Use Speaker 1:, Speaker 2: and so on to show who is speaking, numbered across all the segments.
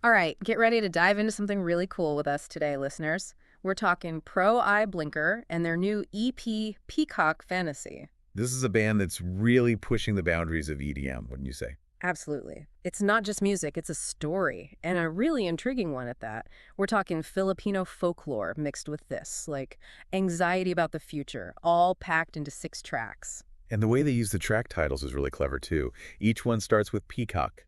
Speaker 1: All right, get ready to dive into something really cool with us today, listeners. We're talking ProEyeBlinker and their new EP, Peacock Fantasy.
Speaker 2: This is a band that's really pushing the boundaries of EDM, wouldn't you say?
Speaker 1: Absolutely. It's not just music, it's a story, and a really intriguing one at that. We're talking Filipino folklore mixed with this, like anxiety about the future, all packed into 6 tracks.
Speaker 2: And the way they use the track titles is really clever, too. Each one starts with Peacock,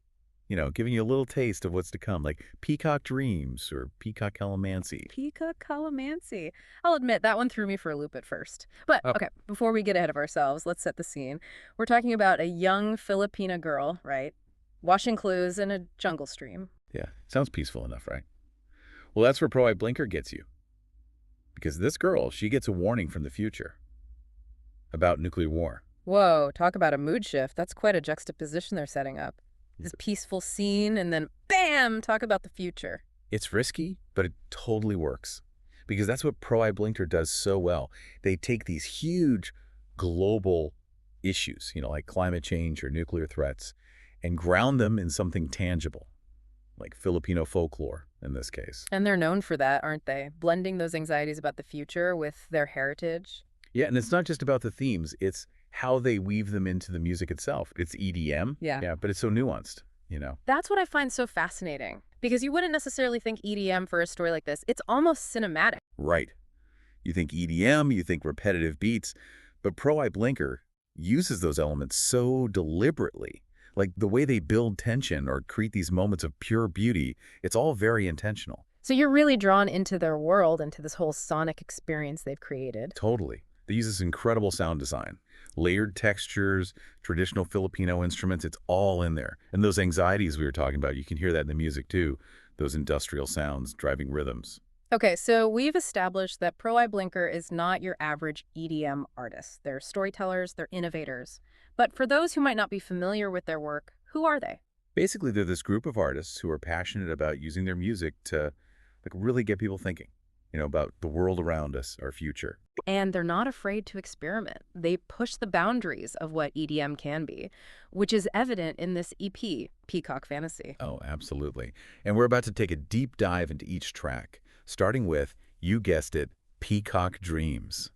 Speaker 2: giving you a little taste of what's to come, like Peacock Dreams or Peacock Calamancy.
Speaker 1: Peacock Calamancy. I'll admit, that one threw me for a loop at first. But,
Speaker 2: Oh,
Speaker 1: okay, before we get ahead of ourselves, let's set the scene. We're talking about a young Filipina girl, right? Washing clothes in a jungle stream.
Speaker 2: yeah, sounds peaceful enough, right? Well, that's where ProEyeBlinker gets you. Because this girl, she gets a warning from the future about nuclear war.
Speaker 1: Whoa, talk about a mood shift. That's quite a juxtaposition they're setting up. This peaceful scene, and then bam, talk about the future.
Speaker 2: It's risky, but it totally works. Because that's what ProEyeBlinker does so well. They take these huge global issues, like climate change or nuclear threats, and ground them in something tangible, like Filipino folklore in this case.
Speaker 1: And they're known for that, aren't they? Blending those anxieties about the future with their heritage.
Speaker 2: Yeah, and it's not just about the themes, it's how they weave them into the music itself. It's EDM,
Speaker 1: Yeah.
Speaker 2: yeah, but it's so nuanced.
Speaker 1: That's what I find so fascinating, because you wouldn't necessarily think EDM for a story like this. It's almost cinematic.
Speaker 2: Right. You think EDM, you think repetitive beats, but ProEyeBlinker uses those elements so deliberately. Like the way they build tension or create these moments of pure beauty, it's all very intentional.
Speaker 1: So you're really drawn into their world, into this whole sonic experience they've created.
Speaker 2: Totally. They use this incredible sound design. Layered textures, traditional Filipino instruments, it's all in there. And those anxieties we were talking about, you can hear that in the music too. Those industrial sounds, driving rhythms.
Speaker 1: Okay, so we've established that ProEyeBlinker is not your average EDM artist. They're storytellers, they're innovators. But for those who might not be familiar with their work, who are they?
Speaker 2: Basically, they're this group of artists who are passionate about using their music to really get people thinking, about the world around us, our future.
Speaker 1: And they're not afraid to experiment. They push the boundaries of what EDM can be, which is evident in this EP, Peacock Fantasy.
Speaker 2: Oh, absolutely. And we're about to take a deep dive into each track, starting with, you guessed it, Peacock Dreams,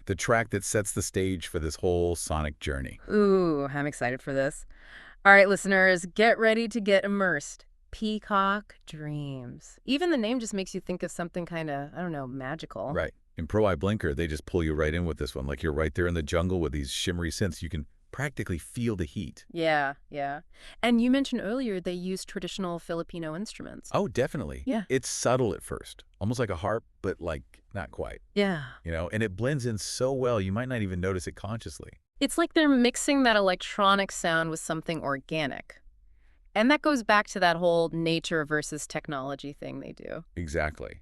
Speaker 2: the track that sets the stage for this whole sonic journey.
Speaker 1: Ooh, I'm excited for this. All right, listeners, get ready to get immersed. Peacock Dreams. Even the name just makes you think of something kind of, I don't know, magical.
Speaker 2: Right. In ProEyeBlinker, they just pull you right in with this one, like you're right there in the jungle with these shimmery synths. You can practically feel the heat.
Speaker 1: Yeah, yeah. And you mentioned earlier they use traditional Filipino instruments.
Speaker 2: Oh, definitely.
Speaker 1: Yeah.
Speaker 2: It's subtle at first, almost like a harp, but not quite.
Speaker 1: Yeah.
Speaker 2: And it blends in so well, you might not even notice it consciously.
Speaker 1: It's like they're mixing that electronic sound with something organic. And that goes back to that whole nature versus technology thing they do.
Speaker 2: Exactly.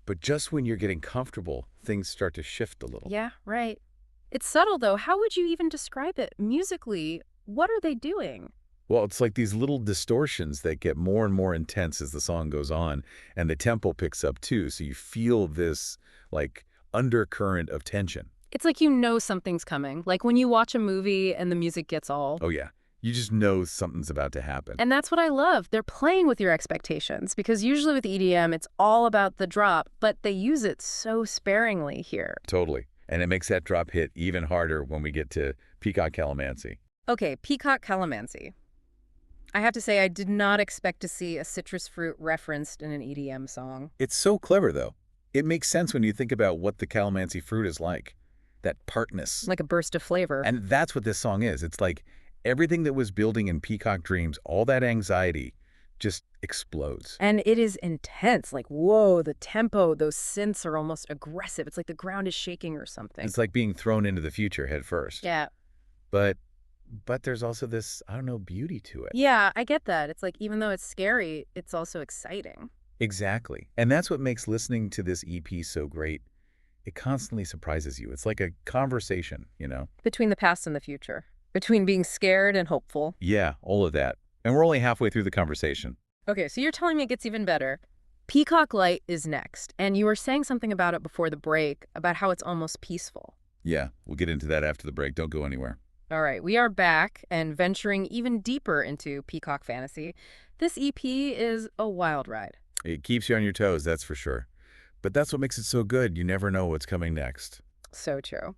Speaker 2: But just when you're getting comfortable, things start to shift a little.
Speaker 1: Yeah, right. It's subtle, though. How would you even describe it? Musically, what are they doing?
Speaker 2: Well, it's like these little distortions that get more and more intense as the song goes on, and the tempo picks up too, so you feel this, undercurrent of tension.
Speaker 1: It's like you know something's coming. Like when you watch a movie and the music gets all...
Speaker 2: Oh, yeah. You just know something's about to happen.
Speaker 1: And that's what I love. They're playing with your expectations, because usually with EDM, it's all about the drop, but they use it so sparingly here.
Speaker 2: Totally. And it makes that drop hit even harder when we get to Peacock Calamancy.
Speaker 1: Okay, Peacock Calamancy. I have to say, I did not expect to see a citrus fruit referenced in an EDM song.
Speaker 2: It's so clever, though. It makes sense when you think about what the calamancy fruit is like. That tartness.
Speaker 1: Like a burst of flavor.
Speaker 2: And that's what this song is. It's like everything that was building in Peacock Dreams, all that anxiety, just explodes.
Speaker 1: And it is intense. Like, whoa, the tempo, those synths are almost aggressive. It's like the ground is shaking or something.
Speaker 2: It's like being thrown into the future head first.
Speaker 1: Yeah.
Speaker 2: But there's also this, I don't know, beauty to it.
Speaker 1: Yeah, I get that. It's like, even though it's scary, it's also exciting.
Speaker 2: Exactly. And that's what makes listening to this EP so great. It constantly surprises you. It's like a conversation.
Speaker 1: Between the past and the future. Between being scared and hopeful.
Speaker 2: Yeah, all of that. And we're only halfway through the conversation.
Speaker 1: Okay, so you're telling me it gets even better. Peacock Light is next, and you were saying something about it before the break, about how it's almost peaceful.
Speaker 2: Yeah, we'll get into that after the break. Don't go anywhere.
Speaker 1: All right, we are back and venturing even deeper into Peacock Fantasy. This EP is a wild ride.
Speaker 2: It keeps you on your toes, that's for sure. But that's what makes it so good. You never know what's coming next.
Speaker 1: So true.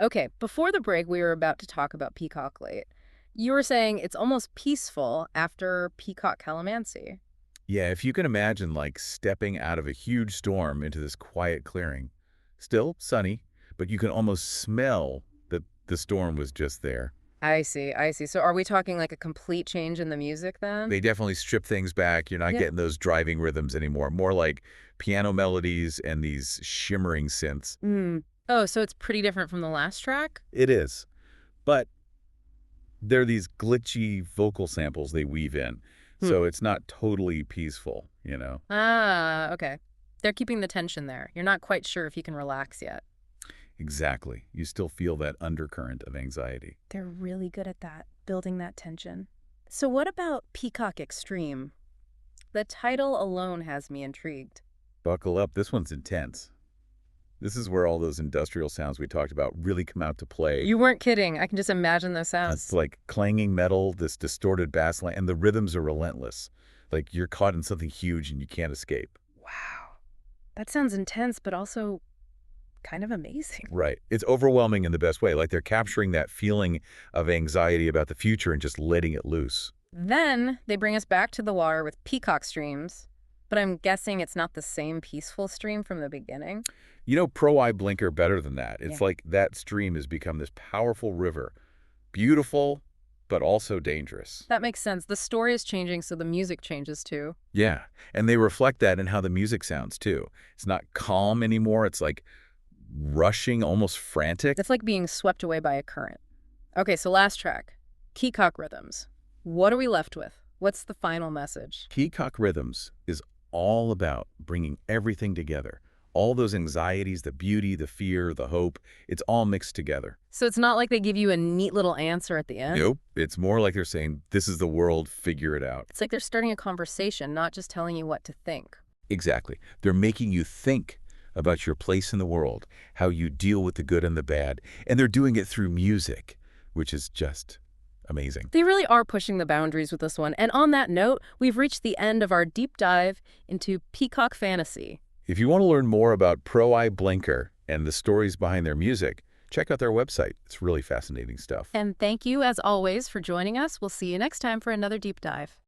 Speaker 1: Okay, before the break, we were about to talk about Peacock Late. You were saying it's almost peaceful after Peacock Calamansi.
Speaker 2: Yeah, if you can imagine like stepping out of a huge storm into this quiet clearing. Still sunny, but you can almost smell that the storm was just there.
Speaker 1: I see, I see. So are we talking like a complete change in the music then?
Speaker 2: They definitely strip things back. You're not
Speaker 1: Yeah.
Speaker 2: getting those driving rhythms anymore. More like piano melodies and these shimmering synths.
Speaker 1: Mm. Oh, so it's pretty different from the last track?
Speaker 2: It is. But there are these glitchy vocal samples they weave in.
Speaker 1: Hmm.
Speaker 2: So it's not totally peaceful, you know?
Speaker 1: Ah, okay. They're keeping the tension there. You're not quite sure if you can relax yet.
Speaker 2: Exactly. You still feel that undercurrent of anxiety.
Speaker 1: They're really good at that, building that tension. So what about Peacock Extreme? The title alone has me intrigued.
Speaker 2: Buckle up. This one's intense. This is where all those industrial sounds we talked about really come out to play.
Speaker 1: You weren't kidding. I can just imagine those
Speaker 2: It's
Speaker 1: sounds.
Speaker 2: like clanging metal, this distorted bass line, and the rhythms are relentless. Like you're caught in something huge and you can't escape.
Speaker 1: Wow. That sounds intense, but also kind of amazing.
Speaker 2: Right. It's overwhelming in the best way. Like they're capturing that feeling of anxiety about the future and just letting it loose.
Speaker 1: Then they bring us back to the water with Peacock streams, but I'm guessing it's not the same peaceful stream from the beginning.
Speaker 2: You know, ProEyeBlinker better than that. It's
Speaker 1: Yeah.
Speaker 2: like that stream has become this powerful river. Beautiful, but also dangerous.
Speaker 1: That makes sense. The story is changing, so the music changes too.
Speaker 2: Yeah. And they reflect that in how the music sounds, too. It's not calm anymore. It's like rushing, almost frantic.
Speaker 1: It's like being swept away by a current. Okay, so last track, Peacock Rhythms. What are we left with? What's the final message?
Speaker 2: Peacock Rhythms is all about bringing everything together. All those anxieties, the beauty, the fear, the hope, it's all mixed together.
Speaker 1: So it's not like they give you a neat little answer at the end?
Speaker 2: Nope. It's more like they're saying, this is the world, figure it out.
Speaker 1: It's like they're starting a conversation, not just telling you what to think.
Speaker 2: Exactly. They're making you think about your place in the world, how you deal with the good and the bad, and they're doing it through music, which is just amazing.
Speaker 1: They really are pushing the boundaries with this one. And on that note, we've reached the end of our deep dive into Peacock Fantasy.
Speaker 2: If you want to learn more about ProEyeBlinker and the stories behind their music, check out their website. It's really fascinating stuff.
Speaker 1: And thank you, as always, for joining us. We'll see you next time for another deep dive.